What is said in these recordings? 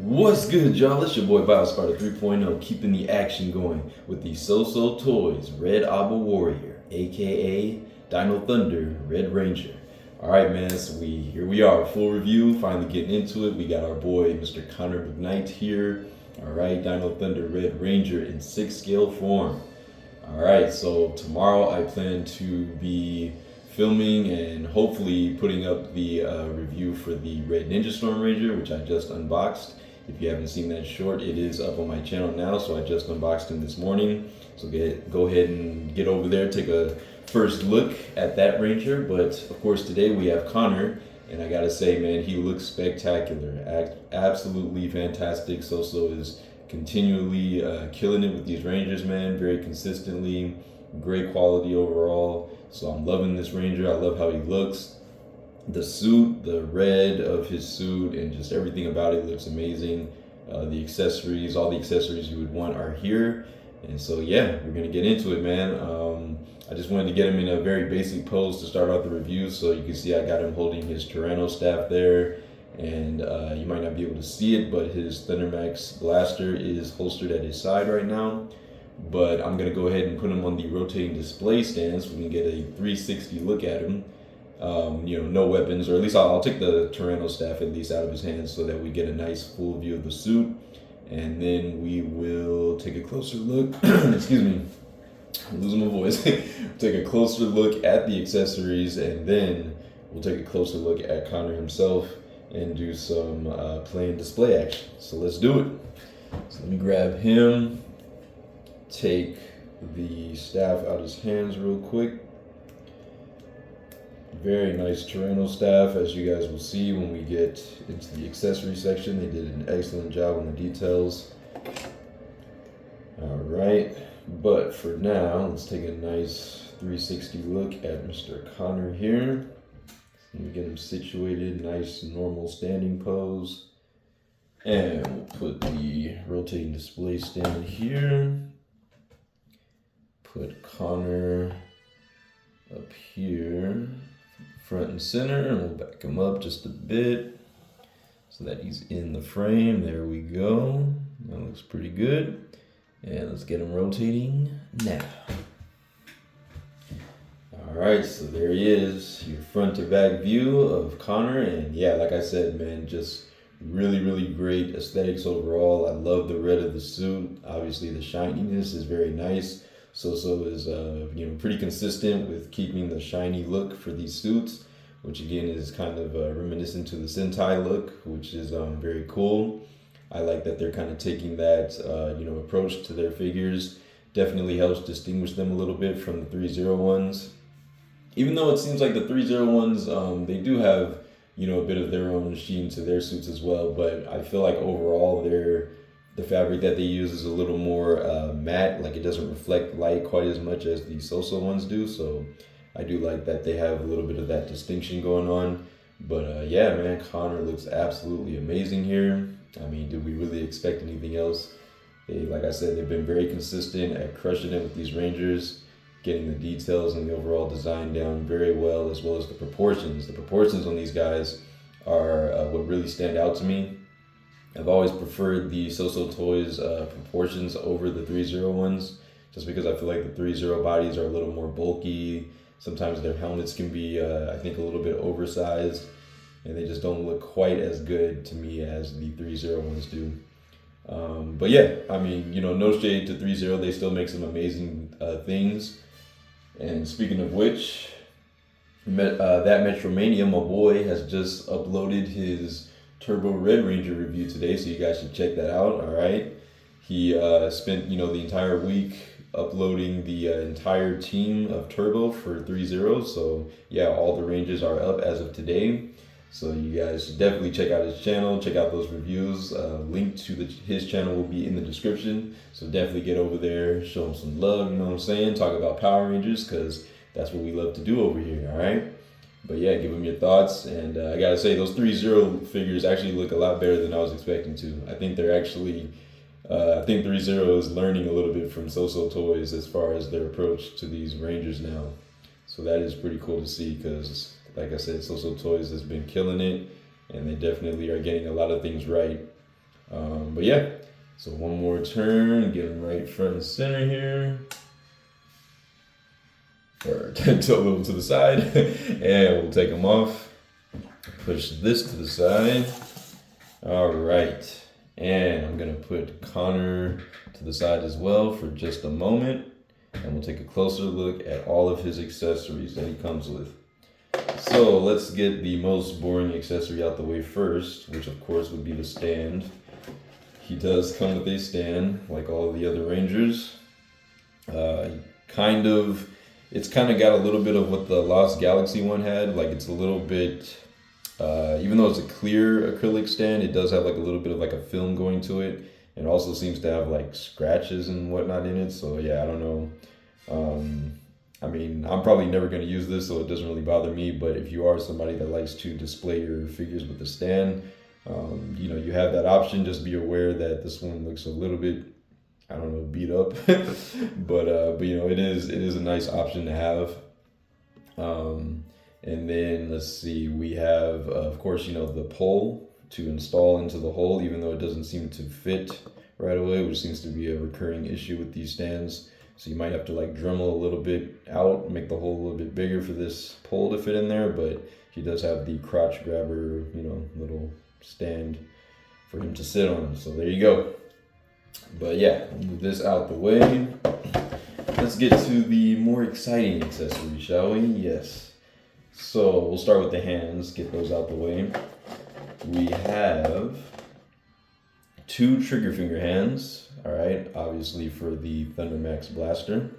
What's good, y'all? It's your boy BioSparta 3.0, keeping the action going with the SooSootoys Red Abba Warrior, aka Dino Thunder Red Ranger. Alright, man, so here we are, full review, finally getting into it. We got our boy Mr. Connor McKnight here. Alright, Dino Thunder Red Ranger in 6 scale form. Alright, so tomorrow I plan to be filming and hopefully putting up the review for the Red Ninja Storm Ranger, which I just unboxed. If you haven't seen that short, it is up on my channel now, so I just unboxed him this morning. So go ahead and get over there, take a first look at that Ranger. But of course today we have Connor, and I gotta say, man, he looks spectacular, absolutely fantastic. SooSoo is continually killing it with these Rangers, man, very consistently, great quality overall. So I'm loving this Ranger. I love how he looks. The suit, the red of his suit, and just everything about it looks amazing. The accessories, all the accessories you would want are here. And so yeah, we're gonna get into it, man. I just wanted to get him in a very basic pose to start out the review. So you can see I got him holding his Tyranno staff there. And you might not be able to see it, but his Thundermax blaster is holstered at his side right now. But I'm gonna go ahead and put him on the rotating display stand so we can get a 360 look at him. No weapons, or at least I'll take the Tyranno staff at least out of his hands so that we get a nice full view of the suit. And then we will take a closer look, excuse me, I'm losing my voice. Take a closer look at the accessories, and then we'll take a closer look at Connor himself and do some play and display action. So let's do it. So let me grab him, take the staff out of his hands real quick. Very nice Tyranno staff, as you guys will see when we get into the accessory section. They did an excellent job on the details. All right, but for now, let's take a nice 360 look at Mr. Connor here. Let me get him situated, nice normal standing pose. And we'll put the rotating display stand here. Put Connor up here, front and center, and we'll back him up just a bit so that he's in the frame. There we go. That looks pretty good. And let's get him rotating now. All right, so there he is, your front to back view of Connor. And yeah, like I said, man, just really great aesthetics overall. I love the red of the suit. Obviously the shininess is very nice. SooSoo is pretty consistent with keeping the shiny look for these suits, which again is kind of reminiscent to the Sentai look, which is very cool. I like that they're kind of taking that approach to their figures. Definitely helps distinguish them a little bit from the 301s. Even though it seems like the 301s, they do have a bit of their own sheen to their suits as well, but I feel like overall the fabric that they use is a little more matte, like it doesn't reflect light quite as much as the SooSoo ones do. So I do like that they have a little bit of that distinction going on. But yeah, man, Connor looks absolutely amazing here. I mean, did we really expect anything else? Like I said, they've been very consistent at crushing it with these Rangers, getting the details and the overall design down very well, as well as the proportions. The proportions on these guys are what really stand out to me. I've always preferred the SooSootoys proportions over the 301s, just because I feel like the 30 bodies are a little more bulky. Sometimes their helmets can be, I think, a little bit oversized, and they just don't look quite as good to me as the 301s do. But yeah, I mean, no shade to 30, they still make some amazing things. And speaking of which, that Metromania, my boy, has just uploaded his Turbo Red Ranger review today, so you guys should check that out. All right, he spent the entire week uploading the entire team of Turbo for 30. So yeah, all the Rangers are up as of today. So you guys should definitely check out his channel, check out those reviews. Link to his channel will be in the description. So definitely get over there, show him some love. You know what I'm saying? Talk about Power Rangers, because that's what we love to do over here. All right. But yeah, give them your thoughts. And I gotta say, those 30 figures actually look a lot better than I was expecting to. I think they're actually, I think 30 is learning a little bit from SooSootoys as far as their approach to these Rangers now. So that is pretty cool to see, because like I said, SooSootoys has been killing it, and they definitely are getting a lot of things right. But yeah, so one more turn, get him right front and center here. Or tilt a little to the side, and we'll take him off. Push this to the side. All right, and I'm gonna put Connor to the side as well for just a moment, and we'll take a closer look at all of his accessories that he comes with. So let's get the most boring accessory out the way first, which of course would be the stand. He does come with a stand, like all of the other Rangers. It's kind of got a little bit of what the Lost Galaxy one had. Like it's a little bit, even though it's a clear acrylic stand, it does have like a little bit of like a film going to it. And it also seems to have like scratches and whatnot in it. So yeah, I don't know. I mean, I'm probably never going to use this, so it doesn't really bother me. But if you are somebody that likes to display your figures with the stand, you know, you have that option. Just be aware that this one looks a little bit, I don't know, beat up, but you know, it is a nice option to have. And then let's see, we have of course, you know, the pole to install into the hole, even though it doesn't seem to fit right away, which seems to be a recurring issue with these stands. So you might have to like Dremel a little bit out, make the hole a little bit bigger for this pole to fit in there. But he does have the crotch grabber, you know, little stand for him to sit on. So there you go. But yeah, move this out the way. Let's get to the more exciting accessory, shall we? Yes. So we'll start with the hands, get those out the way. We have 2 trigger finger hands, all right, obviously for the Thundermax blaster.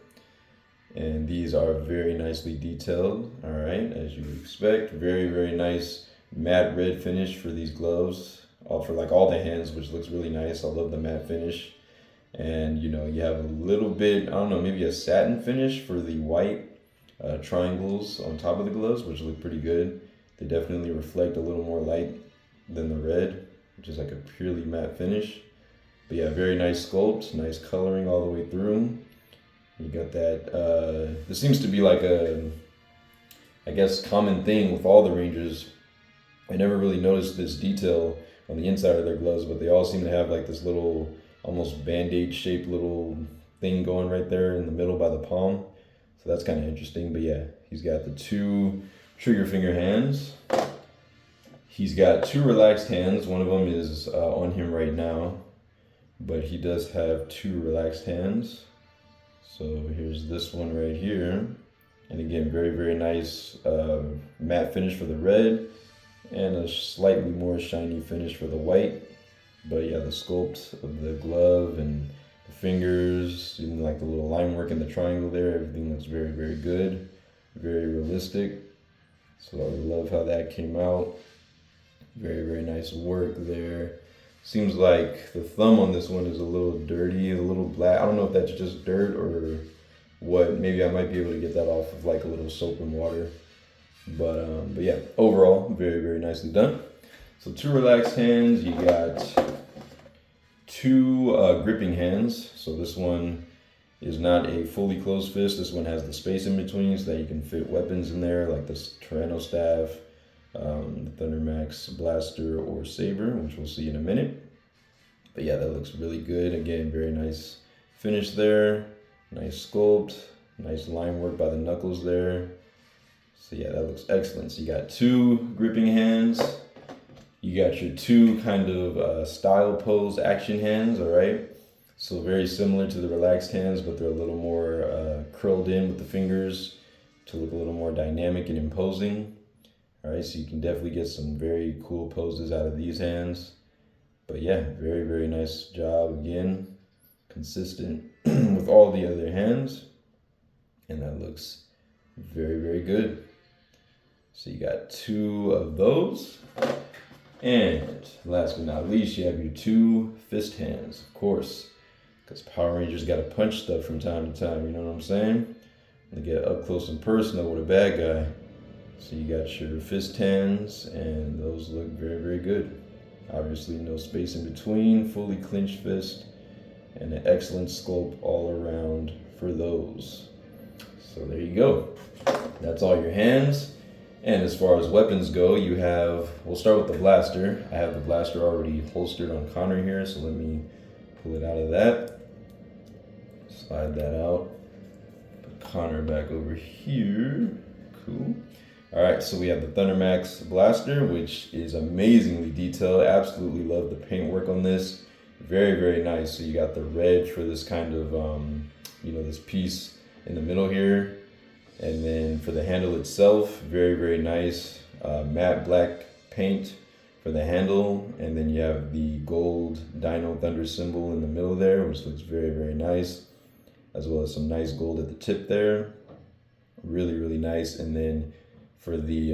And these are very nicely detailed, all right, as you would expect. Very, very nice matte red finish for these gloves, for like all the hands, which looks really nice. I love the matte finish. And you know, you have a little bit, I don't know, maybe a satin finish for the white triangles on top of the gloves, which look pretty good. They definitely reflect a little more light than the red, which is like a purely matte finish. But yeah, very nice sculpt, nice coloring all the way through. You got that, this seems to be like a, I guess, common thing with all the Rangers. I never really noticed this detail on the inside of their gloves, but they all seem to have like this little, almost band-aid shaped little thing going right there in the middle by the palm. So that's kind of interesting. But yeah, he's got the 2 trigger finger hands. He's got 2 relaxed hands. One of them is on him right now, but he does have 2 relaxed hands. So here's this one right here. And again, very, very nice matte finish for the red and a slightly more shiny finish for the white. But yeah, the sculpt of the glove and the fingers, even like the little line work in the triangle there, everything looks very, very good, very realistic. So I love how that came out. Very, very nice work there. Seems like the thumb on this one is a little dirty, a little black. I don't know if that's just dirt or what. Maybe I might be able to get that off of like a little soap and water. But yeah, overall, very, very nicely done. So 2 relaxed hands, you got 2 gripping hands. So this one is not a fully closed fist. This one has the space in between so that you can fit weapons in there, like this Tyranno staff, the Thundermax blaster or saber, which we'll see in a minute. But yeah, that looks really good. Again, very nice finish there, nice sculpt, nice line work by the knuckles there. So yeah, that looks excellent. So you got 2 gripping hands. You got your 2 kind of style pose action hands, all right? So very similar to the relaxed hands, but they're a little more curled in with the fingers to look a little more dynamic and imposing. All right, so you can definitely get some very cool poses out of these hands. But yeah, very, very nice job again. Consistent with all the other hands. And that looks very, very good. So you got 2 of those. And last but not least, you have your 2 fist hands, of course, because Power Rangers got to punch stuff from time to time, you know what I'm saying? They get up close and personal with a bad guy. So you got your fist hands, and those look very, very good. Obviously, no space in between, fully clenched fist, and an excellent sculpt all around for those. So there you go. That's all your hands. And as far as weapons go, you have, we'll start with the blaster. I have the blaster already holstered on Connor here, so let me pull it out of that. Slide that out. Put Connor back over here. Cool. All right, so we have the Thundermax blaster, which is amazingly detailed. Absolutely love the paintwork on this. Very, very nice. So you got the red for this kind of, this piece in the middle here. And then for the handle itself, very, very nice matte black paint for the handle. And then you have the gold Dino Thunder symbol in the middle there, which looks very, very nice, as well as some nice gold at the tip there. Really, really nice. And then for the,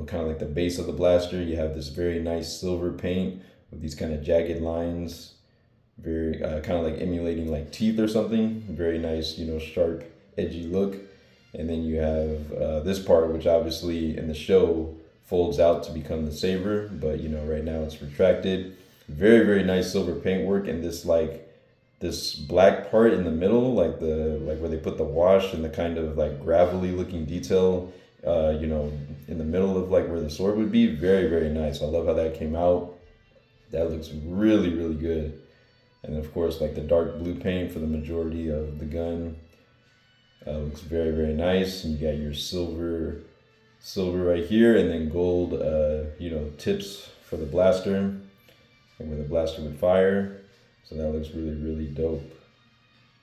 kind of like the base of the blaster, you have this very nice silver paint with these kind of jagged lines, very kind of like emulating like teeth or something. Very nice, sharp, edgy look. And then you have this part, which obviously in the show folds out to become the saber, but right now it's retracted. Very, very nice silver paintwork, and this black part in the middle, like where they put the wash and the kind of like gravelly looking detail, in the middle of like where the sword would be. Very, very nice. I love how that came out. That looks really, really good. And of course, like the dark blue paint for the majority of the gun. Looks very, very nice. And you got your silver right here, and then gold, tips for the blaster and where the blaster would fire. So that looks really, really dope.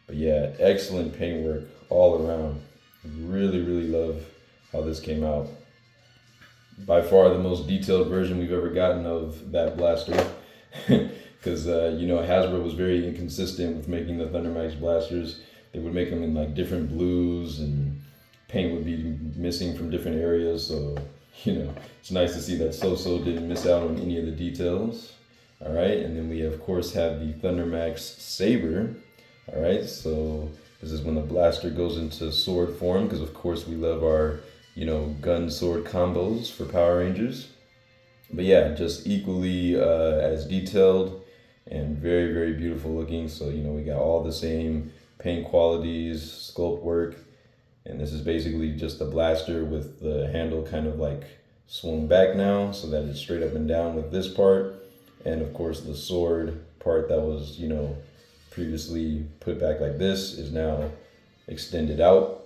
But yeah, excellent paintwork all around. Really, really love how this came out. By far the most detailed version we've ever gotten of that blaster. Because, Hasbro was very inconsistent with making the Thundermax blasters. They would make them in like different blues, and paint would be missing from different areas. So, it's nice to see that SooSoo didn't miss out on any of the details. All right, and then we of course have the Thundermax saber. All right, so this is when the blaster goes into sword form, because of course we love our, gun sword combos for Power Rangers. But yeah, just equally as detailed and very, very beautiful looking. So, we got all the same paint qualities, sculpt work, and this is basically just the blaster with the handle kind of like swung back now so that it's straight up and down with this part. And of course the sword part that was, previously put back like this is now extended out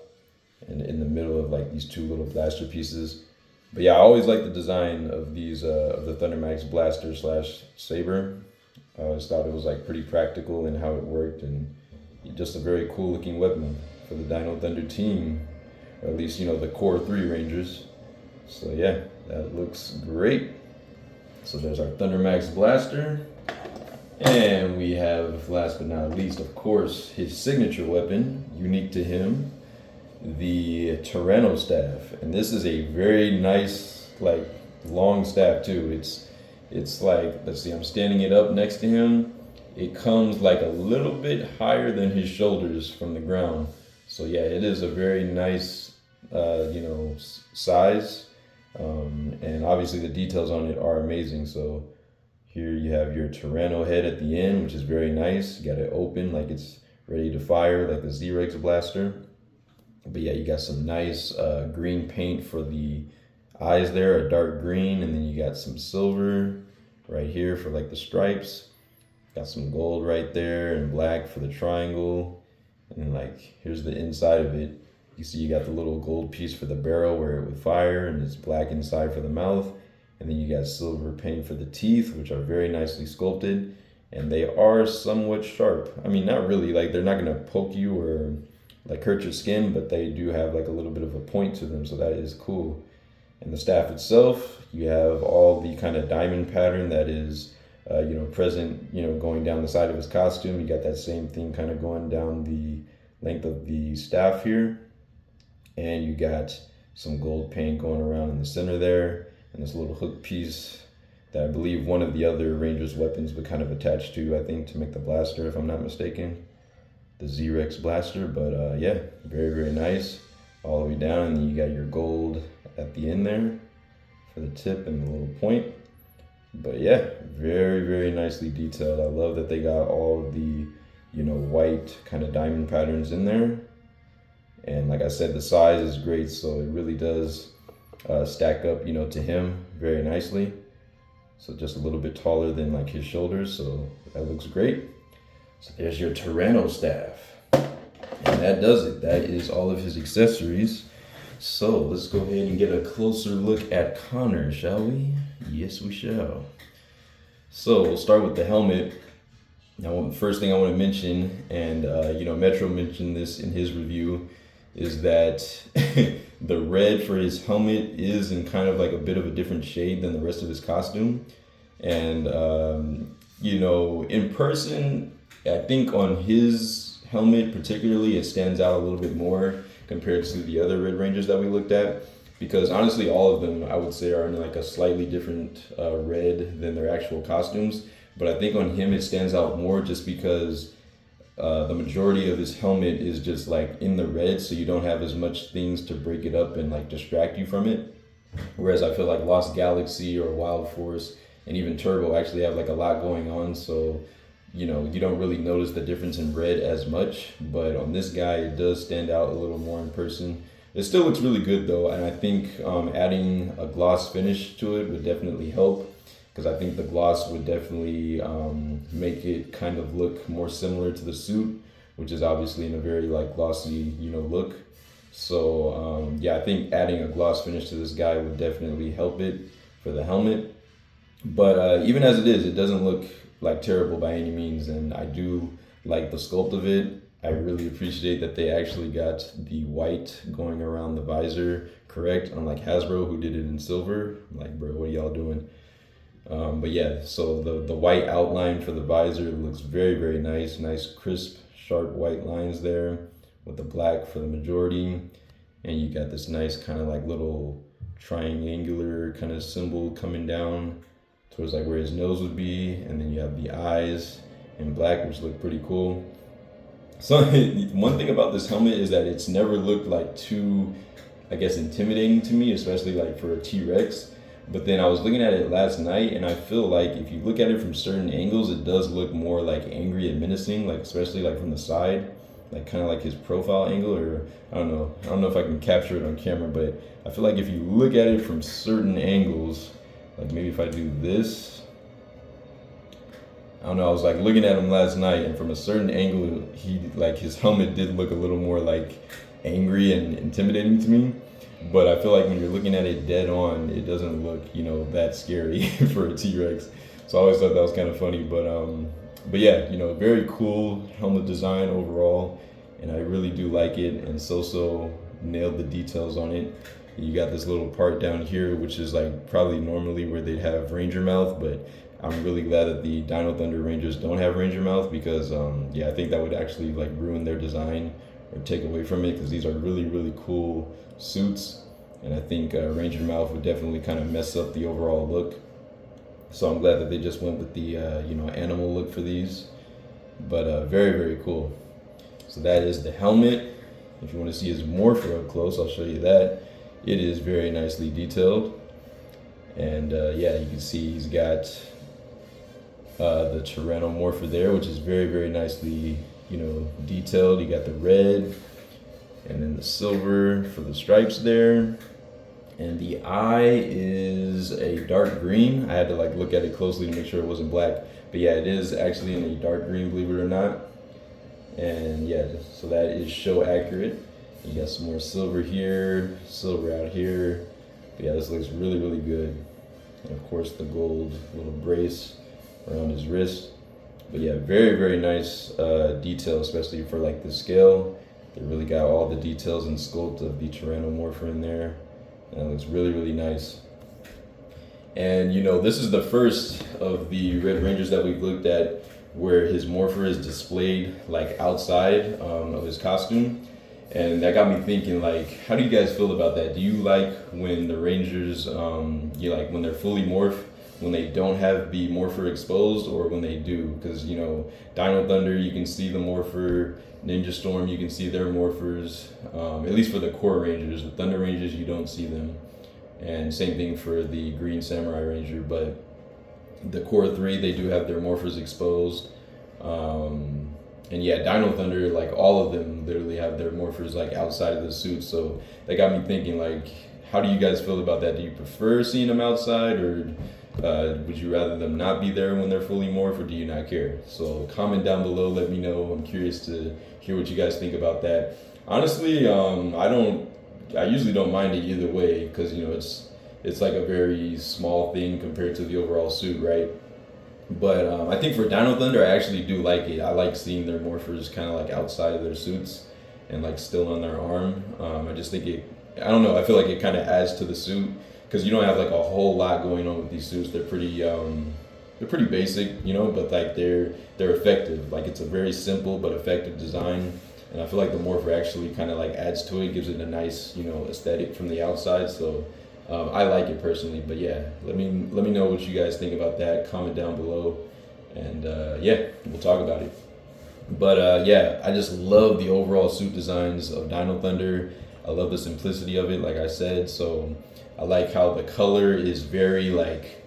and in the middle of like these two little blaster pieces. But yeah, I always like the design of these, of the Thundermax blaster / saber. I always thought it was like pretty practical in how it worked, and just a very cool looking weapon for the Dino Thunder team, or at least, the core 3 Rangers. So yeah, that looks great. So there's our Thundermax blaster. And we have, last but not least, of course, his signature weapon, unique to him, the Tyranno staff. And this is a very nice, like, long staff too. It's like, let's see, I'm standing it up next to him. It comes like a little bit higher than his shoulders from the ground. So yeah, it is a very nice, size. And obviously the details on it are amazing. So here you have your Tyranno head at the end, which is very nice. You got it open like it's ready to fire, like the Z-Rex blaster. But yeah, you got some nice green paint for the eyes there, a dark green, and then you got some silver right here for like the stripes. Got some gold right there and black for the triangle. And then like, here's the inside of it. You see you got the little gold piece for the barrel where it would fire, and it's black inside for the mouth. And then you got silver paint for the teeth, which are very nicely sculpted. And they are somewhat sharp. I mean, not really, like they're not gonna poke you or like hurt your skin, but they do have like a little bit of a point to them, so that is cool. And the staff itself, you have all the kind of diamond pattern that is present, going down the side of his costume. You got that same thing kind of going down the length of the staff here. And you got some gold paint going around in the center there, and this little hook piece that I believe one of the other Rangers weapons would kind of attach to, I think, to make the blaster, if I'm not mistaken. The Z-Rex blaster, but yeah, very, very nice. All the way down, and then you got your gold at the end there for the tip and the little point. But yeah, very, very nicely detailed. I love that they got all of the, white kind of diamond patterns in there. And like I said, the size is great, so it really does stack up, to him very nicely. So just a little bit taller than like his shoulders, so that looks great. So there's your Tyranno staff. And that does it. That is all of his accessories. So let's go ahead and get a closer look at Connor, shall we? Yes, we shall. So we'll start with the helmet. Now, the first thing I want to mention, and Metro mentioned this in his review, is that the red for his helmet is in kind of like a bit of a different shade than the rest of his costume. And, in person, I think on his helmet particularly, it stands out a little bit more compared to the other Red Rangers that we looked at. Because honestly, all of them, I would say, are in like a slightly different red than their actual costumes. But I think on him, it stands out more just because the majority of his helmet is just like in the red, so you don't have as much things to break it up and like distract you from it. Whereas I feel like Lost Galaxy or Wild Force and even Turbo actually have like a lot going on, so you don't really notice the difference in red as much. But on this guy, it does stand out a little more in person. It still looks really good though, and I think adding a gloss finish to it would definitely help. Because I think the gloss would definitely make it kind of look more similar to the suit, which is obviously in a very like glossy, look. So I think adding a gloss finish to this guy would definitely help it for the helmet. But even as it is, it doesn't look like terrible by any means, and I do like the sculpt of it. I really appreciate that they actually got the white going around the visor correct, unlike Hasbro who did it in silver. I'm like, bro, what are y'all doing? But yeah, so the white outline for the visor looks very, very nice crisp, sharp white lines there with the black for the majority. And you got this nice kind of like little triangular kind of symbol coming down towards like where his nose would be. And then you have the eyes in black, which look pretty cool. So one thing about this helmet is that it's never looked like too, I guess, intimidating to me, especially like for a T-Rex. But then I was looking at it last night, and I feel like if you look at it from certain angles, it does look more like angry and menacing, like especially like from the side, like kind of like his profile angle, or I don't know if I can capture it on camera, but I feel like if you look at it from certain angles, like maybe if I do this, I don't know, I was like looking at him last night, and from a certain angle, his helmet did look a little more like angry and intimidating to me. But I feel like when you're looking at it dead on, it doesn't look, that scary for a T-Rex. So I always thought that was kind of funny. But yeah, very cool helmet design overall, and I really do like it. And SooSoo nailed the details on it. You got this little part down here, which is like probably normally where they'd have Ranger mouth, but I'm really glad that the Dino Thunder Rangers don't have Ranger mouth because I think that would actually like ruin their design or take away from it, because these are really, really cool suits, and I think Ranger mouth would definitely kind of mess up the overall look. So I'm glad that they just went with the animal look for these. But very, very cool. So that is the helmet. If you want to see his morpher up close, I'll show you that. It is very nicely detailed, and you can see he's got the Tyranno morpher there, which is very, very nicely detailed. You got the red and then the silver for the stripes there, and the eye is a dark green. I had to like look at it closely to make sure it wasn't black, but yeah, it is actually in a dark green, believe it or not. And yeah, so that is show accurate. You got some more silver here, silver out here, but yeah, this looks really, really good. And of course the gold little brace around his wrist. But yeah, very, very nice detail, especially for like the scale. They really got all the details and sculpt of the Tyranno morpher in there. And it looks really, really nice. And this is the first of the Red Rangers that we've looked at where his morpher is displayed like outside of his costume. And that got me thinking, like, how do you guys feel about that? Do you like when the Rangers, when they're fully morphed, when they don't have the morpher exposed, or when they do? Because Dino Thunder, you can see the morpher. Ninja Storm, you can see their morphers, at least for the core Rangers. The Thunder Rangers, you don't see them, and same thing for the Green Samurai Ranger. But the core three, they do have their morphers exposed, and yeah, Dino Thunder, like all of them literally have their morphers like outside of the suit. So that got me thinking, like, how do you guys feel about that? Do you prefer seeing them outside, or would you rather them not be there when they're fully morphed, or do you not care? So comment down below, let me know. I'm curious to hear what you guys think about that. Honestly, I usually don't mind it either way, because you know it's like a very small thing compared to the overall suit, right? But I think for Dino Thunder, I actually do like it. I like seeing their morphers kind of like outside of their suits and like still on their arm. I just think I don't know, I feel like it kind of adds to the suit, because you don't have like a whole lot going on with these suits. They're pretty basic, you know, but like they're effective. Like it's a very simple but effective design. And I feel like the morpher actually kind of like adds to it, gives it a nice, you know, aesthetic from the outside. So I like it personally. But yeah, let me know what you guys think about that. Comment down below, and yeah, we'll talk about it. But yeah, I just love the overall suit designs of Dino Thunder. I love the simplicity of it, like I said. So I like how the color is very like,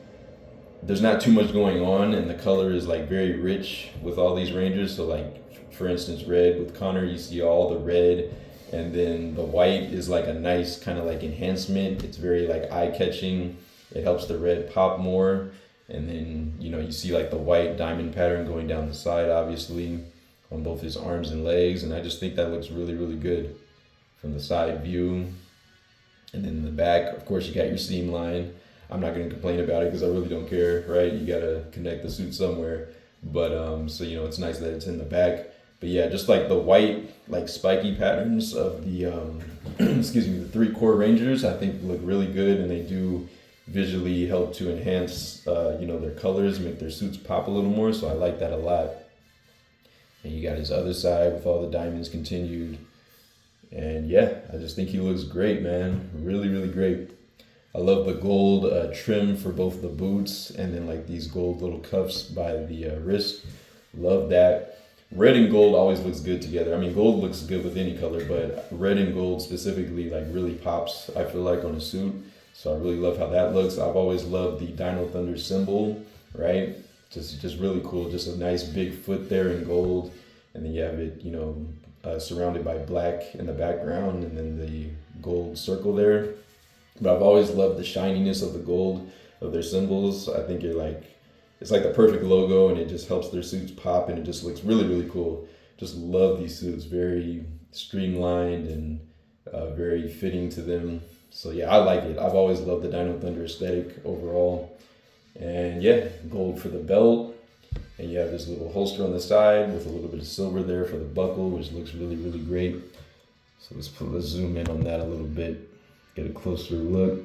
there's not too much going on, and the color is like very rich with all these rangers. So like, for instance, red with Connor, you see all the red, and then the white is like a nice kind of like enhancement. It's very like eye-catching. It helps the red pop more. And then, you know, you see like the white diamond pattern going down the side, obviously, on both his arms and legs. And I just think that looks really, really good from the side view. And then in the back, of course, you got your seam line. I'm not going to complain about it because I really don't care, right? You got to connect the suit somewhere. But so, you know, it's nice that it's in the back. But yeah, just like the white, like spiky patterns of the, excuse me, the 3 core rangers, I think look really good, and they do visually help to enhance, you know, their colors, make their suits pop a little more. So I like that a lot. And you got his other side with all the diamonds continued. And yeah, I just think he looks great, man. Really, really great. I love the gold trim for both the boots, and then like these gold little cuffs by the wrist. Love that. Red and gold always looks good together. I mean, gold looks good with any color, but red and gold specifically like really pops, I feel like, on a suit. So I really love how that looks. I've always loved the Dino Thunder symbol, right? Just really cool. Just a nice big foot there in gold, and then you have it, you know, surrounded by black in the background, and then the gold circle there. But I've always loved the shininess of the gold of their symbols. I think it's like the perfect logo, and it just helps their suits pop, and it just looks really, really cool. Just love these suits. Very streamlined and very fitting to them. So yeah, I like it. I've always loved the Dino Thunder aesthetic overall. And yeah, gold for the belt. And you have this little holster on the side with a little bit of silver there for the buckle, which looks really, really great. So let's zoom in on that a little bit, get a closer look.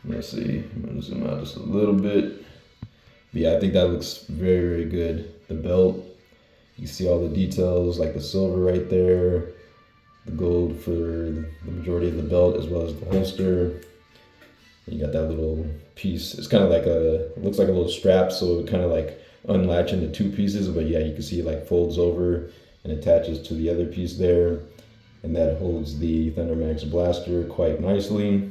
Let's see, I'm gonna zoom out just a little bit. But yeah, I think that looks very, very good. The belt, you see all the details, like the silver right there, the gold for the majority of the belt, as well as the holster. You got that little piece. It's kind of like it looks like a little strap, so it kind of like unlatch into 2 pieces. But yeah, you can see it like folds over and attaches to the other piece there, and that holds the Thundermax blaster quite nicely.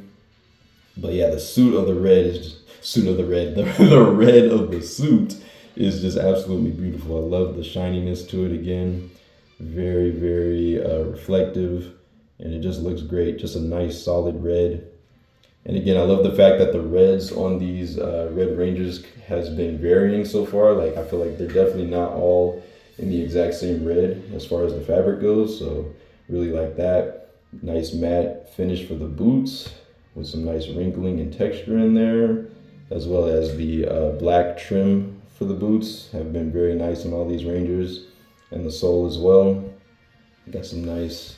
But yeah, the suit of the red is the red of the suit is just absolutely beautiful. I love the shininess to it again. Very, very reflective, and it just looks great. Just a nice solid red. And again, I love the fact that the reds on these Red Rangers has been varying so far. Like, I feel like they're definitely not all in the exact same red as far as the fabric goes. So really like that. Nice matte finish for the boots with some nice wrinkling and texture in there, as well as the black trim for the boots have been very nice on all these Rangers, and the sole as well. Got some nice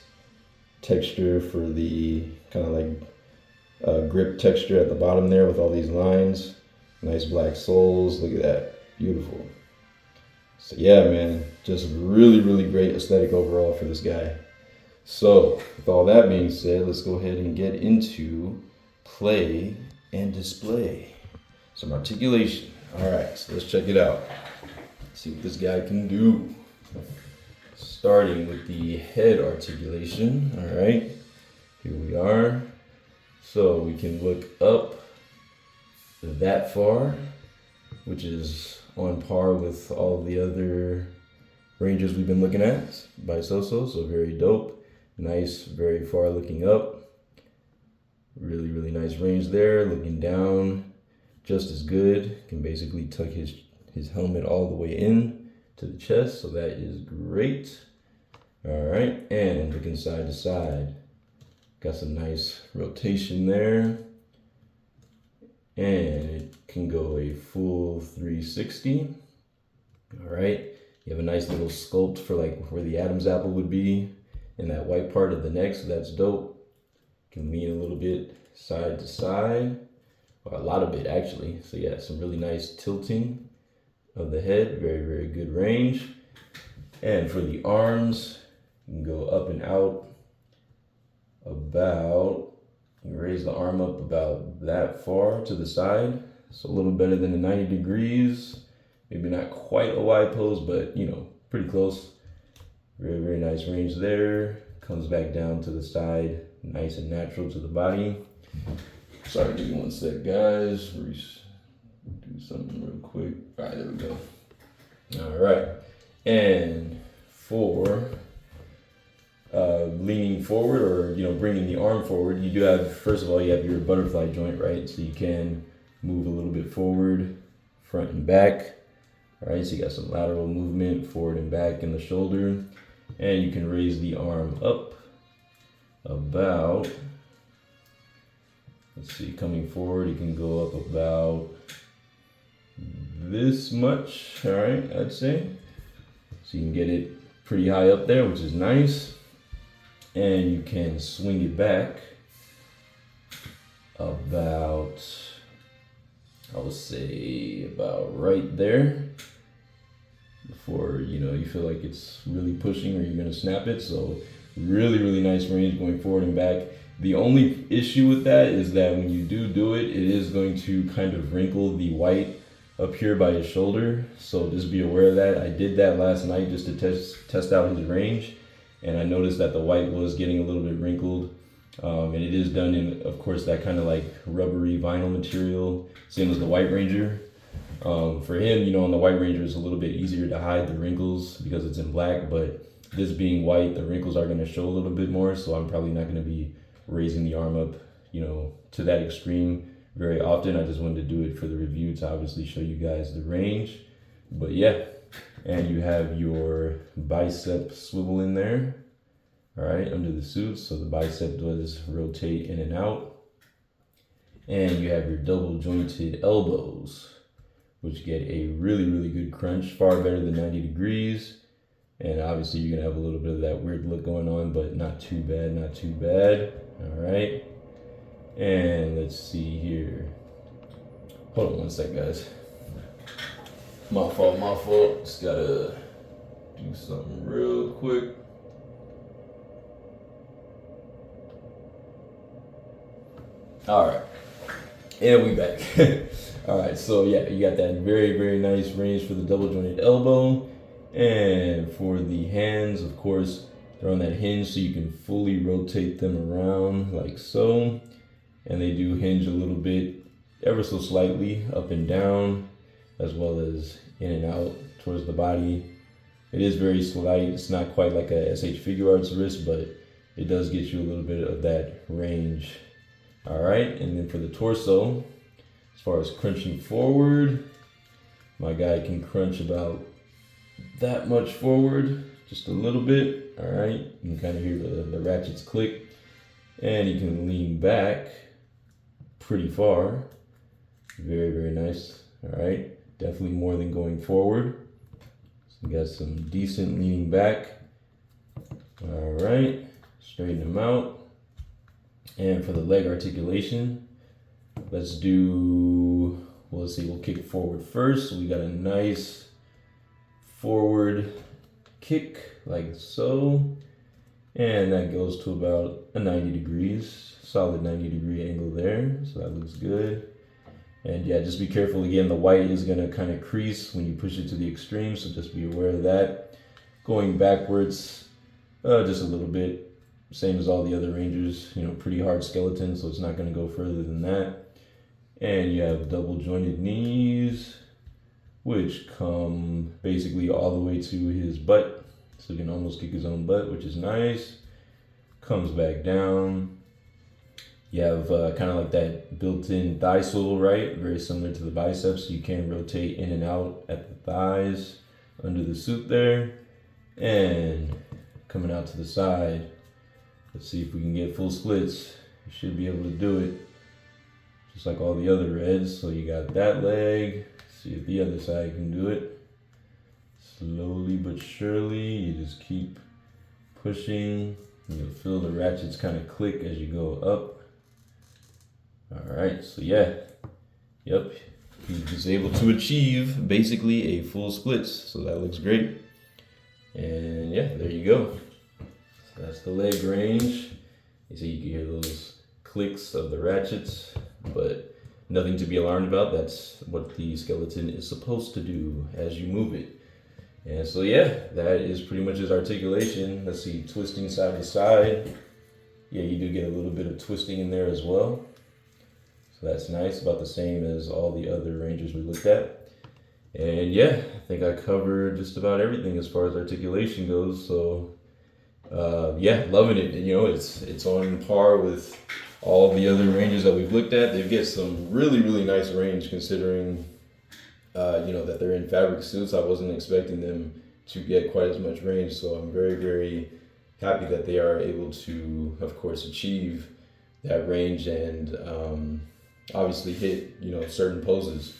texture for the kind of like grip texture at the bottom there with all these lines. Nice black soles, look at that, beautiful. So yeah, man, just really, really great aesthetic overall for this guy. So with all that being said, let's go ahead and get into play and display. Some articulation. All right, so let's check it out. See what this guy can do. Starting with the head articulation. All right, here we are. So we can look up that far, which is on par with all the other Rangers we've been looking at by SooSoo. So very dope. Nice, very far looking up. Really, really nice range there. Looking down, just as good. Can basically tuck his helmet all the way in to the chest, so that is great. All right, and looking side to side. Got some nice rotation there. And it can go a full 360. All right, you have a nice little sculpt for like where the Adam's apple would be in that white part of the neck, so that's dope. Can lean a little bit side to side, or a lot of it actually. So yeah, some really nice tilting of the head, very, very good range. And for the arms, you can go up and out about, you can raise the arm up about that far to the side. So a little better than the 90 degrees. Maybe not quite a wide pose, but you know, pretty close. Very, very nice range there. Comes back down to the side, nice and natural to the body. Sorry, give me one sec, guys. Do something real quick. All right, there we go. All right, and for leaning forward, or bringing the arm forward, you do have, first of all, you have your butterfly joint, right? So you can move a little bit forward, front and back. All right, so you got some lateral movement forward and back in the shoulder, and you can raise the arm up about, let's see, coming forward, you can go up about this much, all right, I'd say. So you can get it pretty high up there, which is nice. And you can swing it back about, I would say about right there, before you feel like it's really pushing or you're gonna snap it. So really, really nice range going forward and back. The only issue with that is that when you do it, it is going to kind of wrinkle the white up here by his shoulder. So just be aware of that. I did that last night just to test out his range, and I noticed that the white was getting a little bit wrinkled. And it is done in, of course, that kind of like rubbery vinyl material, same as the White Ranger. For him, on the White Ranger, it's a little bit easier to hide the wrinkles because it's in black, but this being white, the wrinkles are going to show a little bit more, so I'm probably not going to be raising the arm up, to that extreme very often. I just wanted to do it for the review to obviously show you guys the range. But yeah, and you have your bicep swivel in there, all right, under the suit, so the bicep does rotate in and out. And you have your double jointed elbows, which get a really, really good crunch, far better than 90 degrees. And obviously you're gonna have a little bit of that weird look going on, but not too bad, not too bad. All right. And let's see here. Hold on one sec, guys. My fault. Just gotta do something real quick. All right. And we back. All right, so yeah, you got that very, very nice range for the double jointed elbow. And for the hands, of course, they're on that hinge, so you can fully rotate them around like so. And they do hinge a little bit, ever so slightly, up and down, as well as in and out towards the body. It is very slight. It's not quite like a SH Figure Arts wrist, but it does get you a little bit of that range. All right, and then for the torso, as far as crunching forward, my guy can crunch about that much forward, just a little bit. All right, you can kind of hear the ratchets click, and you can lean back pretty far. Very, very nice. All right, definitely more than going forward. So you got some decent leaning back. All right, straighten them out. And for the leg articulation, let's do, well, let's see, we'll kick forward first. So we got a nice forward kick like so. And that goes to about a 90 degrees, solid 90 degree angle there. So that looks good. And yeah, just be careful. Again, the white is gonna kind of crease when you push it to the extreme. So just be aware of that. Going backwards, just a little bit. Same as all the other Rangers, pretty hard skeleton, so it's not going to go further than that. And you have double jointed knees, which come basically all the way to his butt. So he can almost kick his own butt, which is nice. Comes back down. You have kind of like that built-in thigh swivel, right? Very similar to the biceps. You can rotate in and out at the thighs under the suit there. And coming out to the side, let's see if we can get full splits. You should be able to do it just like all the other reds. So you got that leg. See if the other side can do it. Slowly but surely, you just keep pushing. You'll feel the ratchets kind of click as you go up. All right, so yeah, yep, he was able to achieve basically a full splits. So that looks great. And yeah, there you go. So that's the leg range. You see, you can hear those clicks of the ratchets, but nothing to be alarmed about. That's what the skeleton is supposed to do as you move it. And so yeah, that is pretty much his articulation. Let's see, twisting side to side. Yeah, you do get a little bit of twisting in there as well. So that's nice, about the same as all the other rangers we looked at. And yeah, I think I covered just about everything as far as articulation goes. So yeah, loving it. And, you know, it's on par with all the other rangers that we've looked at. They get some really, really nice range considering, you know, that they're in fabric suits. I wasn't expecting them to get quite as much range. So I'm very, very happy that they are able to, of course, achieve that range and obviously hit, you know, certain poses.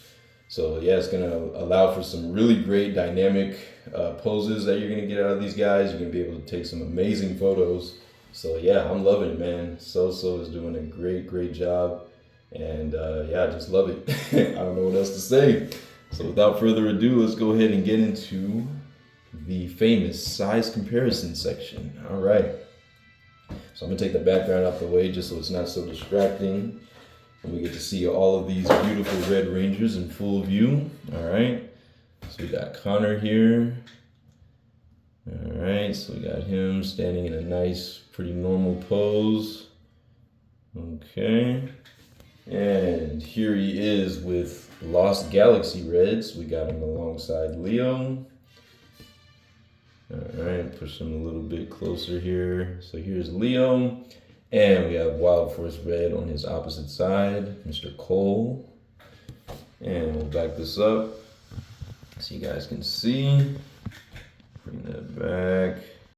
So yeah, it's gonna allow for some really great dynamic poses that you're gonna get out of these guys. You're gonna be able to take some amazing photos. So yeah, I'm loving it, man. SooSoo is doing a great, great job. And yeah, I just love it. I don't know what else to say. So without further ado, let's go ahead and get into the famous size comparison section. All right. So I'm gonna take the background out the way just so it's not so distracting. And we get to see all of these beautiful red rangers in full view. All right. So we got Connor here. All right. So we got him standing in a nice, pretty normal pose. Okay. And here he is with Lost Galaxy Reds. We got him alongside Leo. All right, push him a little bit closer here. So here's Leo. And we have Wild Force Red on his opposite side, Mr. Cole. And we'll back this up so you guys can see. Bring that back.